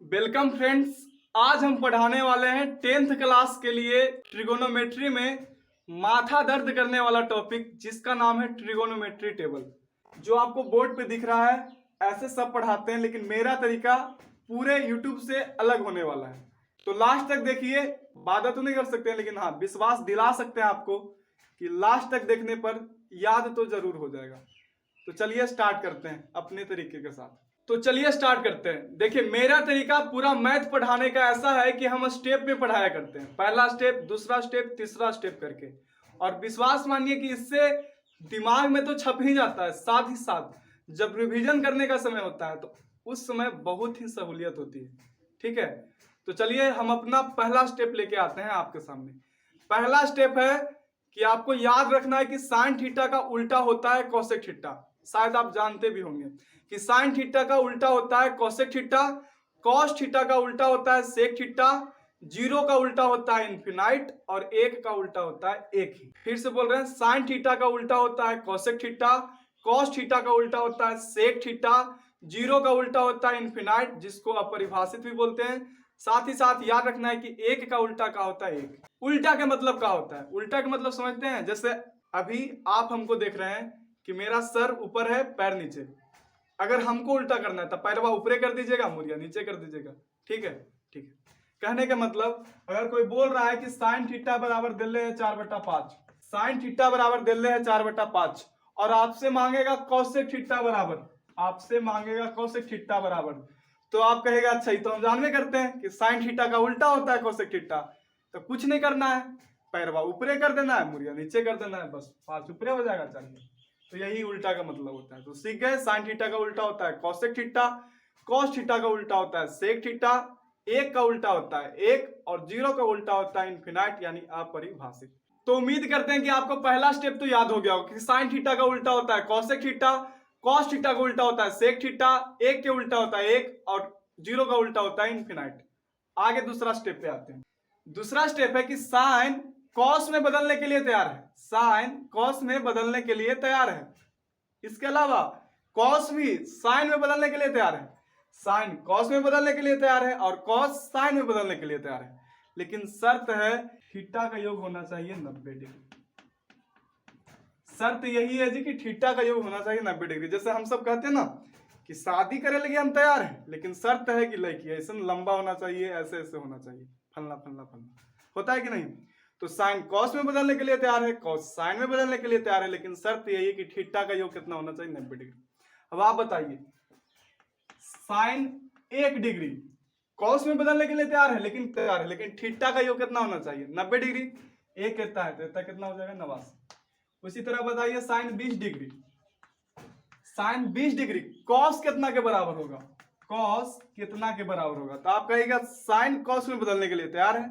Welcome friends. आज हम पढ़ाने वाले हैं 10th क्लास के लिए ट्रिगोनोमेट्री में माथा दर्द करने वाला टॉपिक जिसका नाम है ट्रिगोनोमेट्री टेबल। जो आपको बोर्ड पे दिख रहा है ऐसे सब पढ़ाते हैं, लेकिन मेरा तरीका पूरे यूट्यूब से अलग होने वाला है। तो लास्ट तक देखिए। वादा तो नहीं कर सकते हैं, लेकिन हाँ विश्वास दिला सकते हैं आपको कि लास्ट तक देखने पर याद तो जरूर हो जाएगा। तो चलिए स्टार्ट करते हैं अपने तरीके के साथ। तो चलिए स्टार्ट करते हैं। देखिए मेरा तरीका पूरा मैथ पढ़ाने का ऐसा है कि हम स्टेप में पढ़ाया करते हैं, पहला स्टेप, दूसरा स्टेप, तीसरा स्टेप करके। और विश्वास मानिए कि इससे दिमाग में तो छप ही जाता है, साथ ही साथ जब रिवीजन करने का समय होता है तो उस समय बहुत ही सहूलियत होती है। ठीक है, तो चलिए हम अपना पहला स्टेप लेके आते हैं आपके सामने। पहला स्टेप है कि आपको याद रखना है कि साइन थीटा का उल्टा होता है कोसेक थीटा। शायद आप जानते भी होंगे कि साइन थीटा का उल्टा होता है कोसेक थीटा, कॉस थीटा का उल्टा होता है सेक थीटा, जीरो का उल्टा होता है इन्फिनाइट और एक का उल्टा होता है एक ही। फिर से बोल रहे हैं, साइन थीटा का उल्टा होता है कोसेक थीटा, कॉस थीटा का उल्टा होता है सेक थीटा, जीरो का उल्टा होता है इन्फिनाइट जिसको अपरिभाषित भी बोलते हैं। साथ ही साथ याद रखना है कि एक का उल्टा क्या होता है एक। उल्टा का मतलब क्या होता है? उल्टा का मतलब समझते हैं? जैसे अभी आप हमको देख रहे हैं कि मेरा सर ऊपर है, पैर नीचे। अगर हमको उल्टा करना है तो पैरवा ऊपरे कर दीजिएगा, मुड़िया नीचे कर दीजिएगा। ठीक है, ठीक है। कहने का मतलब अगर कोई बोल रहा है कि साइन थीटा बराबर दिल्ले है 4/5, साइन थीटा बराबर दिल्ले है 4/5 और आपसे मांगेगा कोसेक थीटा बराबर, आपसे मांगेगा कोसेक थीटा बराबर, तो आप कहेगा अच्छा ही तो हम जानवे करते हैं कि साइन थीटा का उल्टा होता है कोसेक थीटा। तो कुछ नहीं करना है, पैरवा ऊपरे कर देना है, मुड़िया नीचे कर देना है, बस 5 ऊपरे हो जाएगा। चाहिए तो यही उल्टा का मतलब होता है। तो सीख गए, साइन थीटा का उल्टा होता है कोसेक थीटा, कॉस थीटा का उल्टा होता है सेक थीटा, एक का उल्टा होता है एक और जीरो का उल्टा होता है इन्फिनाइट यानी अपरिभाषित। तो उम्मीद करते हैं कि आपको पहला स्टेप तो याद हो गया होगा कि साइन थीटा का उल्टा होता है कोसेक थीटा, कॉस थीटा का उल्टा होता है सेक थीटा, एक के उल्टा होता है एक और जीरो का उल्टा होता है इन्फिनाइट। आगे दूसरा स्टेप पे आते हैं। दूसरा स्टेप है कि साइन कॉस में बदलने के लिए तैयार है, साइन कॉस में बदलने के लिए तैयार है। इसके अलावा कॉस भी साइन में बदलने के लिए तैयार है, साइन कॉस में बदलने के लिए तैयार है और कॉस साइन में बदलने के लिए तैयार है। लेकिन शर्त है थीटा का योग होना चाहिए 90 डिग्री। शर्त यही है जी कि थीटा का योग होना चाहिए 90 डिग्री। जैसे हम सब कहते हैं ना कि शादी करे लगे हम तैयार हैं, लेकिन शर्त है कि लड़की ऐसे लंबा होना चाहिए, ऐसे ऐसे होना चाहिए, फलना फलना फलना। होता है कि नहीं? तो साइन कॉस में बदलने के लिए तैयार है, कॉस साइन में बदलने के लिए तैयार है, लेकिन शर्त यही है कि थीटा का योग कितना होना चाहिए? 90 डिग्री। अब आप बताइए, साइन 1 डिग्री कॉस में बदलने के लिए तैयार है, लेकिन थीटा का योग कितना होना चाहिए? 90 डिग्री। एक कितना है तो इतना कितना हो जाएगा? 89। उसी तरह बताइए sine 20 degree, sine 20 degree cos कितना के बराबर होगा? कॉस कितना के बराबर होगा? तो आप कहिएगा साइन कॉस में बदलने के लिए तैयार है,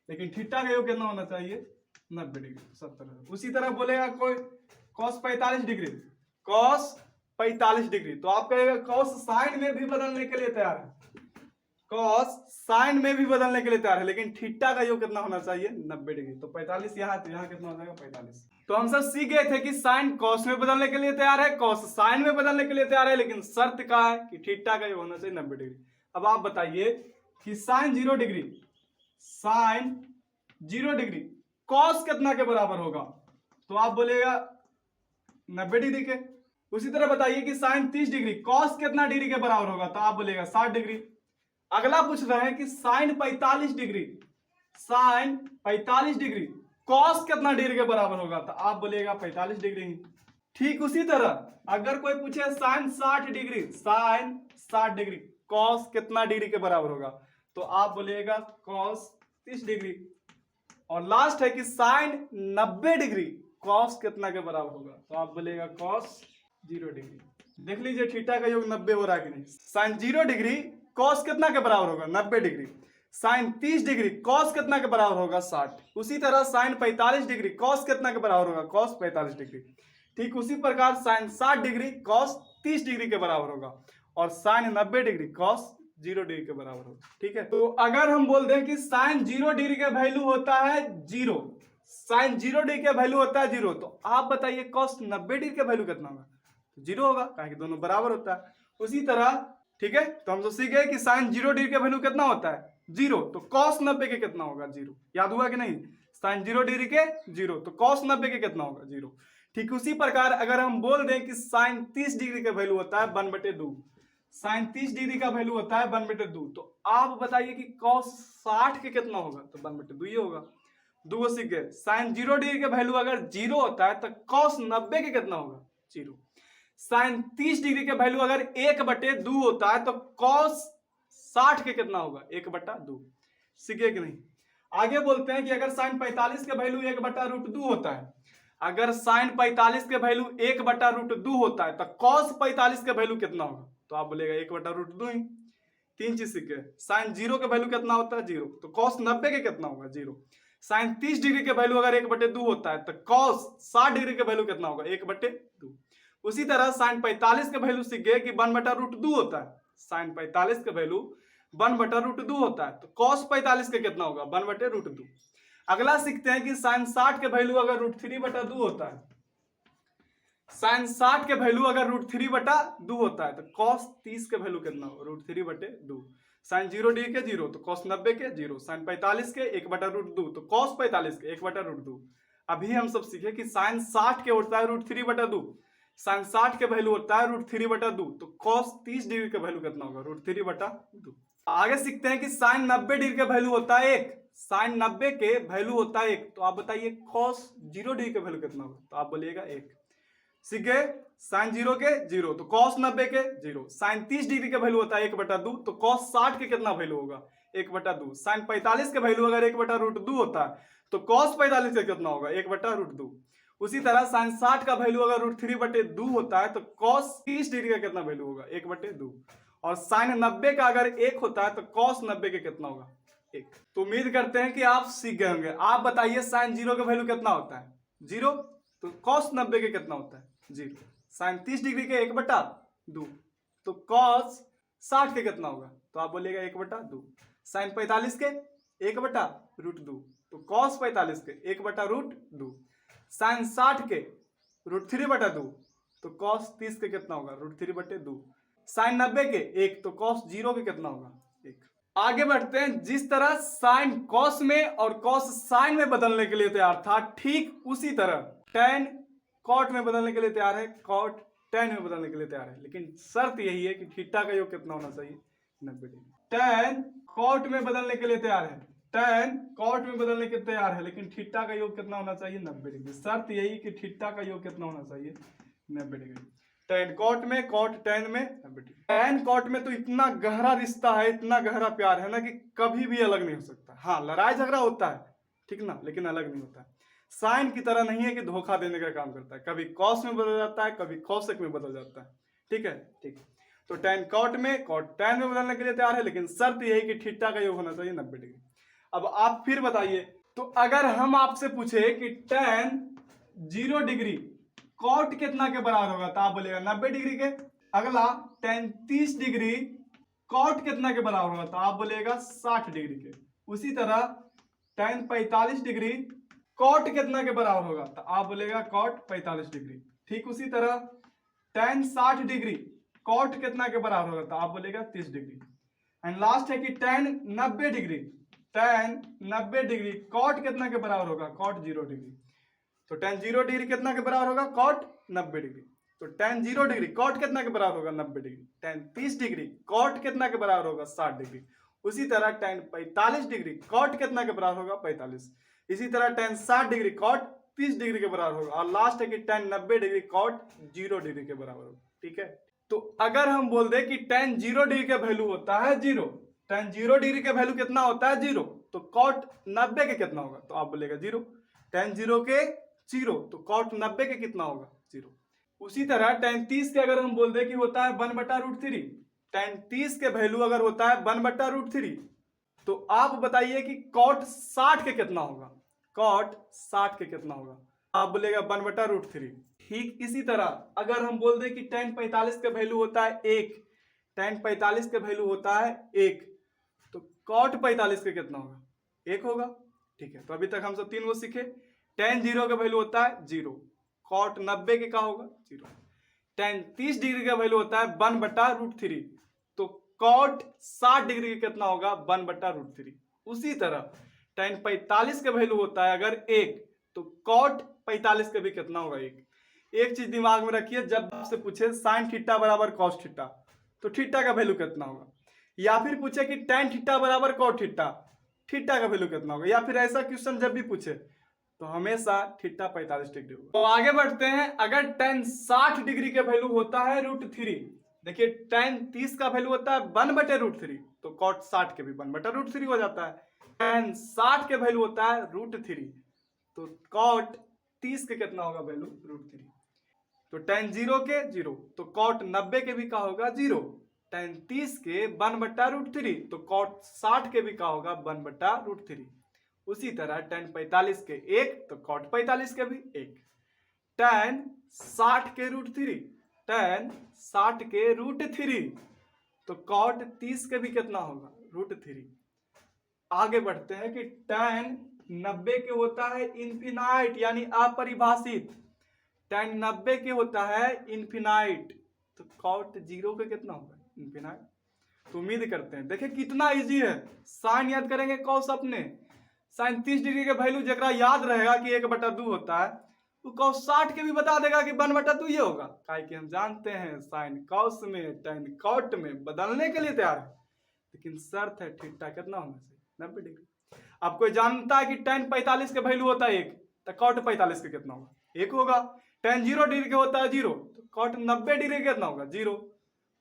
लेकिन थीटा का योग कितना होना चाहिए? 90 डिग्री। 70। उसी तरह बोलेगा कोई कॉस 45 डिग्री, कॉस 45 डिग्री, तो आप कहेगा कॉस साइन में भी बदलने के लिए तैयार है, कॉस साइन में भी बदलने के लिए तैयार है, लेकिन थीटा का योग कितना होना चाहिए? 90 डिग्री। तो 45 यहाँ, तो यहाँ कितना हो जाएगा? 45। तो हम सब सीख गए थे कि साइन कॉस में बदलने के लिए तैयार है, कॉस साइन में बदलने के लिए तैयार है, लेकिन शर्त क्या है कि थीटा का योग होना चाहिए 90 डिग्री। अब आप बताइए कि sine 0 degree, sine 0 degree cos कितना के बराबर होगा? तो आप बोलेगा 90 डिग्री के। उसी तरह बताइए कि साइन 30 डिग्री कॉस कितना डिग्री के बराबर होगा? तो आप बोलेगा 60 डिग्री। अगला पूछ रहे हैं कि sine 45 degree, sine 45 degree cos कितना डिग्री के बराबर होगा? तो आप बोलेगा 45 डिग्री ही। ठीक उसी तरह अगर कोई पूछे sine 60 degree, sine 60 degree cos कितना डिग्री के बराबर होगा? तो आप बोलेगा कॉस 30 डिग्री। और लास्ट है कि साइन 90 डिग्री कॉस कितना के बराबर होगा? तो आप बोलेगा कॉस 0 डिग्री। देख लीजिए थीटा का योग 90 हो रहा है कि नहीं। साइन 0 डिग्री कॉस कितना के बराबर होगा? 90 डिग्री। साइन 30 डिग्री कॉस कितना के बराबर होगा? 60। उसी तरह साइन 45 डिग्री कॉस कितना के बराबर होगा? Cos 45 degree. ठीक उसी प्रकार साइन 60 डिग्री कॉस 30 डिग्री के बराबर होगा और साइन 90 डिग्री कॉस 0 डिग्री के बराबर होगा। ठीक है, तो अगर हम बोल दें कि साइन 0 डिग्री का वैल्यू होता है 0, साइन 0 डिग्री का वैल्यू होता है 0, तो आप बताइए कॉस 90 डिग्री का वैल्यू कितना होगा? 0 होगा, कहें कि दोनों बराबर होता है। उसी तरह ठीक है, तो हम तो सीख गए कि साइन 0 डिग्री का वैल्यू कितना होता है 0, तो कॉस 90 के कितना होगा 0। याद हुआ कि नहीं, साइन 0 डिग्री के 0, तो कॉस 90 के कितना होगा 0। ठीक उसी प्रकार अगर हम बोल दें कि साइन 30 डिग्री का वैल्यू होता है 1/2, साइन 30 डिग्री का वैल्यू होता है 1/2, तो आप बताइए कि कॉस 60 के कितना होगा, तो 1/2 ही होगा। दो सीख गए। साइन 0 डिग्री का वैल्यू अगर 0 होता है तो कॉस 90 के कितना होगा 0। साइन 30 डिग्री का वैल्यू अगर 1/2 होता है तो कॉस 60 के कितना होगा 1/2। सीखे कि नहीं। आगे बोलते हैं कि अगर साइन 45 का वैल्यू 1/√2 होता है, अगर साइन 45 के वैल्यू 1/√2 होता है तो कॉस 45 का वैल्यू कितना होगा, तो आप बोलेगा 1/√2 ही। तीन चीज सीखे। साइन 0 का वैल्यू कितना होता है 0, तो कॉस 90 के कितना होगा 0। साइन 30 डिग्री के वैल्यू अगर 1/2 होता है तो कॉस 60 डिग्री के वैल्यू कितना होगा 1/2। उसी तरह साइन 45 के वैल्यू सीख गए कि 1/√2 होता है, साइन 45 का वैल्यू 1/√2 होता है तो कॉस 45 का कितना होगा 1/√2। अगला सीखते हैं कि साइन 60 के वैल्यू अगर √3/2 होता है, साइन 60 के वैल्यू अगर √3/2 होता है तो कॉस 30 के वैल्यू कितना होगा √3/2। साइन 0 डिग्री के 0 तो कॉस 90 के 0, साइन 45 के 1/√2 तो कॉस 45 के 1/√2। अभी हम सब सीखे कि साइन 60 के होता है √3/2, साइन 60 के वैल्यू होता है √3/2 तो कॉस 30 डिग्री का वैल्यू कितना होगा √3/2। आगे सीखते हैं कि साइन 90 डिग्री का वैल्यू होता है 1, साइन 90 के वैल्यू होता है 1, तो आप बताइए कॉस 0 डिग्री का वैल्यू कितना होगा, तो आप बोलिएगा 1। सीख गए। साइन 0 के 0 तो कॉस 90 के 0, साइन 30 डिग्री का वैल्यू होता है 1/2 तो कॉस 60 के कितना वैल्यू होगा 1/2। साइन 45 के वैल्यू अगर 1/√2 होता है तो कॉस 45 का कितना होगा 1/√2। उसी तरह साइन 60 का वैल्यू अगर √3/2 होता है तो कॉस 30 डिग्री का कितना वैल्यू होगा 1/2। और साइन 90 का अगर 1 होता है तो कॉस 90 के कितना होगा 1। तो उम्मीद करते हैं कि आप सीख गए होंगे। आप बताइए साइन 0 का वैल्यू कितना होता है 0, तो कॉस 90 के कितना होता है 0। साइन 30 डिग्री के 1/2 तो कॉस 60 के कितना होगा, तो आप बोलिएगा 1/2। साइन 45 के 1/√2 तो कॉस 45 के 1/√2। साइन 60 के √3/2 तो कॉस 30 के कितना होगा √3/2। साइन 90 के 1 तो कॉस 0 के कितना होगा 1। आगे बढ़ते हैं। जिस तरह साइन कॉस में और कॉस साइन में बदलने के लिए तैयार था, ठीक उसी तरह टेन कॉट में बदलने के लिए तैयार है, कॉट टेन में बदलने के लिए तैयार है। लेकिन शर्त यही है कि थीटा का योग कितना होना चाहिए 90 डिग्री। टेन कॉट में बदलने के लिए तैयार है, टेन कॉट में बदलने के लिए तैयार है, लेकिन थीटा का योग कितना होना चाहिए 90 डिग्री। शर्त यही कि थीटा का योग कितना होना चाहिए 90 डिग्री। टेन कॉट में, कॉट टेन में 90 डिग्री। टेन कॉट में तो इतना गहरा रिश्ता है, इतना गहरा प्यार है ना कि कभी भी अलग नहीं हो सकता। हाँ, लड़ाई झगड़ा होता है ठीक ना, लेकिन अलग नहीं होता है। साइन की तरह नहीं है कि धोखा देने का काम करता है, कभी कॉस में बदल जाता है, कभी कॉसेक में बदल जाता है। ठीक है, ठीक। तो टेन कॉट में, कॉट टेन में बदलने के लिए तैयार है, लेकिन शर्त यही कि थीटा का योग होना चाहिए 90 डिग्री। अब आप फिर बताइए, तो अगर हम आपसे पूछे कि टेन 0 डिग्री कॉट कितना के बराबर होगा, तो आप बोलेगा 90 डिग्री के। अगला टेन 30 डिग्री कॉट कितना के बराबर होगा, तो आप बोलेगा 60 डिग्री के। उसी तरह टेन 45 डिग्री कॉट कितना के बराबर होगा, तो आप बोलेगा कॉट 45 डिग्री। ठीक उसी तरह टेन 60 डिग्री कॉट कितना के बराबर होगा, तो आप बोलेगा 30 डिग्री। एंड लास्ट है कि tan 90 degree, tan 90 degree cot कितना के बराबर होगा, कॉट 0 डिग्री। तो टेन 0 डिग्री कितना के बराबर होगा, कॉट 90 डिग्री। तो टेन 0 डिग्री कॉट कितना के बराबर होगा 90 डिग्री। टेन 30 डिग्री कॉट कितना के बराबर होगा 60 डिग्री। उसी तरह टेन 45 डिग्री कॉट कितना के बराबर होगा 45। इसी तरह टेन 60 डिग्री कॉट 30 डिग्री के बराबर होगा। और लास्ट है कि टेन 90 डिग्री कॉट 0 डिग्री के बराबर होगा। ठीक है, तो अगर हम बोल दे कि टेन 0 डिग्री का वैल्यू होता है 0, टेन 0 डिग्री का वैल्यू कितना होता है 0, तो कॉट 90 के कितना होगा, तो आप बोलेगा 0। टेन 0 के 0 तो कॉट 90 के कितना होगा 0। उसी तरह टेन 30 के अगर हम बोल दे कि होता है 1/√3, टेन 30 के वैल्यू अगर होता है 1/√3, तो आप बताइए कि कॉट 60 के कितना होगा, कॉट 60 के कितना होगा, आप बोलेगा 1/√3। ठीक इसी तरह अगर हम बोल दे कि टेन 45 का वैल्यू होता है 1, टेन 45 का वैल्यू होता है 1, तो कॉट 45 के कितना होगा 1 होगा। ठीक है, तो अभी तक हम सब तीन वो सीखे। टेन 0 का वैल्यू होता है 0, कॉट 90 के क्या होगा 0। टेन 30 डिग्री का वैल्यू होता है 1/√3, तो कॉट 60 डिग्री का कितना होगा 1/√3। उसी तरह tan 45 का वैल्यू होता है अगर 1, तो कॉट 45 का भी कितना होगा 1। एक चीज दिमाग में रखिए, जब आपसे पूछे साइन थीटा बराबर कॉस थीटा, तो थीटा का वैल्यू कितना होगा, या फिर पूछे कि tan थीटा बराबर कॉट थीटा, थीटा का वैल्यू कितना होगा, या फिर ऐसा क्वेश्चन जब भी पूछे तो हमेशा थीटा 45 डिग्री होगा। तो आगे बढ़ते हैं, अगर tan 60 डिग्री का वैल्यू होता है √3, देखिए tan 30 का वैल्यू होता है 1/√3, तो कॉट 60 के भी 1/√3 हो जाता है। tan 60 के वैल्यू होता है √3, तो कॉट 30 के कितना होगा वैल्यू √3। तो tan 0 के 0, तो कॉट 90 के भी का होगा 0। tan 30 के 1/√3, तो कॉट 60 के भी का होगा 1/√3। उसी तरह tan 45 के 1, तो कॉट 45 के भी 1। tan 60 के √3, tan 60 के √3, तो कॉट 30 के भी कितना होगा √3। आगे बढ़ते हैं कि tan 90 के होता है इनफिनाइट यानी अपरिभाषित, tan 90 के होता है इनफिनाइट, तो कॉट 0 के कितना होगा इनफिनाइट। तो उम्मीद करते हैं, देखिए कितना इजी है। साइन याद करेंगे कॉस अपने, साइन 30 डिग्री के वैल्यू जरा याद रहेगा कि 1/2 होता है, तो कॉस 60 के भी बता देगा कि 1/2 ये होगा, काहे कि हम जानते हैं साइन कॉस में tan कॉट में बदलने के लिए तैयार है, लेकिन शर्त है थीटा कितना होना चाहिए 90 डिग्री। अब कोई जानता है कि tan 45 का वैल्यू होता है 1, तो कॉट 45 का कितना होगा 1 होगा। tan 0 डिग्री का होता है 0, तो कॉट 90 डिग्री का कितना होगा 0।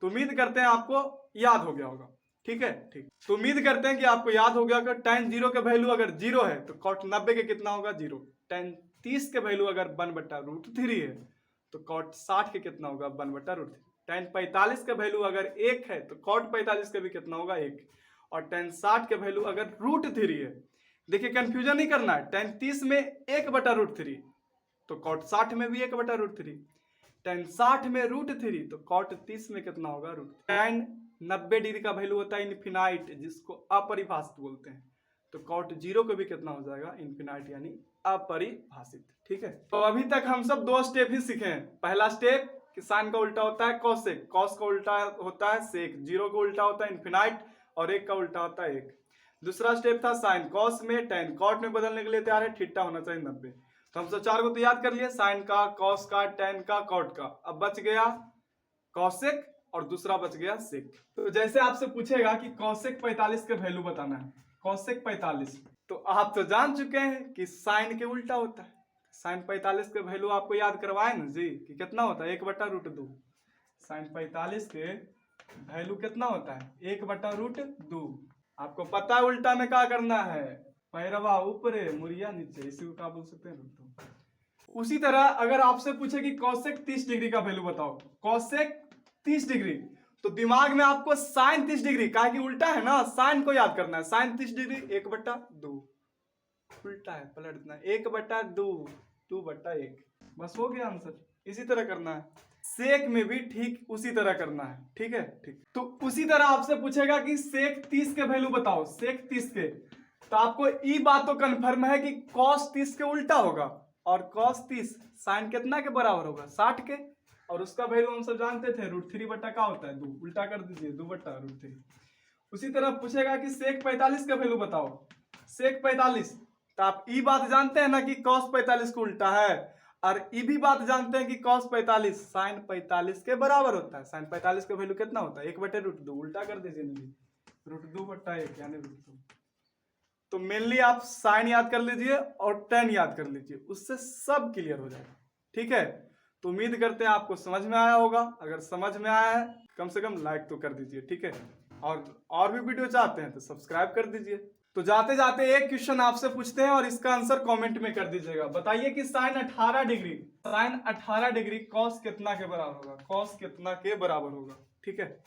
तो उम्मीद करते हैं आपको याद हो गया होगा, ठीक है ठीक। तो उम्मीद करते हैं कि आपको याद हो गया कि tan 0 का वैल्यू अगर 0 है तो कॉट 90 के कितना होगा 0। tan 30 के वैल्यू अगर 1/√3 है तो कॉट 60 के कितना होगा 1/√3। tan 45 का वैल्यू अगर 1 है तो कॉट 45 का भी कितना होगा 1। और tan 60 के वैल्यू अगर √3 है, देखिए कंफ्यूजन नहीं करना है, tan 30 में 1/√3, तो कॉट 60 में भी 1/√3। tan 60 में √3, तो कॉट 30 में कितना होगा tan 90 डिग्री का वैल्यू होता है इनफिनाइट, जिसको अपरिभाषित बोलते हैं, तो कॉट 0 को भी कितना हो जाएगा इनफिनाइट यानी अपरिभाषित, ठीक है। तो अभी तक हम सब 2 स्टेप ही सीखे हैं। पहला स्टेप कि साइन का उल्टा होता है कॉसेक, कॉस का उल्टा होता है सेक, 0 का उल्टा होता है इनफिनाइट और 1 का उल्टा होता है 1। दूसरा स्टेप था साइन कॉस में tan कॉट में बदलने के लिए तैयार है, थीटा होना चाहिए 90। तो हम सब 4 को तो याद कर लिए, साइन का, कॉस का, tan का, कॉट का। अब बच गया कॉसेक और दूसरा बच गया सेक। तो जैसे आपसे पूछेगा कि कॉसेक 45 के वैल्यू बताना है, कॉसेक 45, तो आप तो जान चुके हैं कि साइन के उल्टा होता है। साइन 45 के वैल्यू आपको याद करवाए ना जी कि कितना होता है 1/√2। साइन 45 के वैल्यू कितना होता है 1/√2। आपको पता है उल्टा में क्या करना है, पैरवा ऊपरे मुरिया नीचे, इसी को क्या बोल सकते हैं। उसी तरह अगर आपसे पूछे कि कॉसेक 30 डिग्री का वैल्यू बताओ, कॉसेक 30 डिग्री, तो दिमाग में आपको साइन 30 डिग्री, काहे कि उल्टा है ना, साइन को याद करना है। साइन 30 डिग्री 1/2, उल्टा है पलट देना 1/2, 2/1, बस हो गया आंसर। इसी तरह करना है, सेक में भी ठीक उसी तरह करना है, ठीक है ठीक। तो उसी तरह आपसे पूछेगा कि सेक 30 के वैल्यू बताओ, सेक 30 के, तो आपको ये बात तो कंफर्म है कि कॉस 30 के उल्टा होगा, और कॉस 30 साइन कितना के बराबर होगा 60 के, और उसका वैल्यू हम सब जानते थे √3 बटा का होता है 2, उल्टा कर दीजिए 2/√3। उसी तरह पूछेगा कि सेक 45 का वैल्यू बताओ, सेक 45, तो आप ये बात जानते हैं ना कि कॉस 45 को उल्टा है, और ये भी बात जानते हैं कि कॉस 45 साइन 45 के बराबर होता है। साइन 45 का वैल्यू कितना होता है 1/√2, उल्टा कर दीजिए √2/1 यानी √2। तो मेनली आप साइन याद कर लीजिए और tan याद कर लीजिए, उससे सब क्लियर हो जाएगा, ठीक है। तो उम्मीद करते हैं आपको समझ में आया होगा। अगर समझ में आया है कम से कम लाइक तो कर दीजिए, ठीक है। और भी वीडियो चाहते हैं तो सब्सक्राइब कर दीजिए। तो जाते जाते एक क्वेश्चन आपसे पूछते हैं और इसका आंसर कमेंट में कर दीजिएगा। बताइए कि साइन 18 डिग्री कॉस कितना के बराबर होगा, कॉस कितना के बराबर होगा, ठीक है।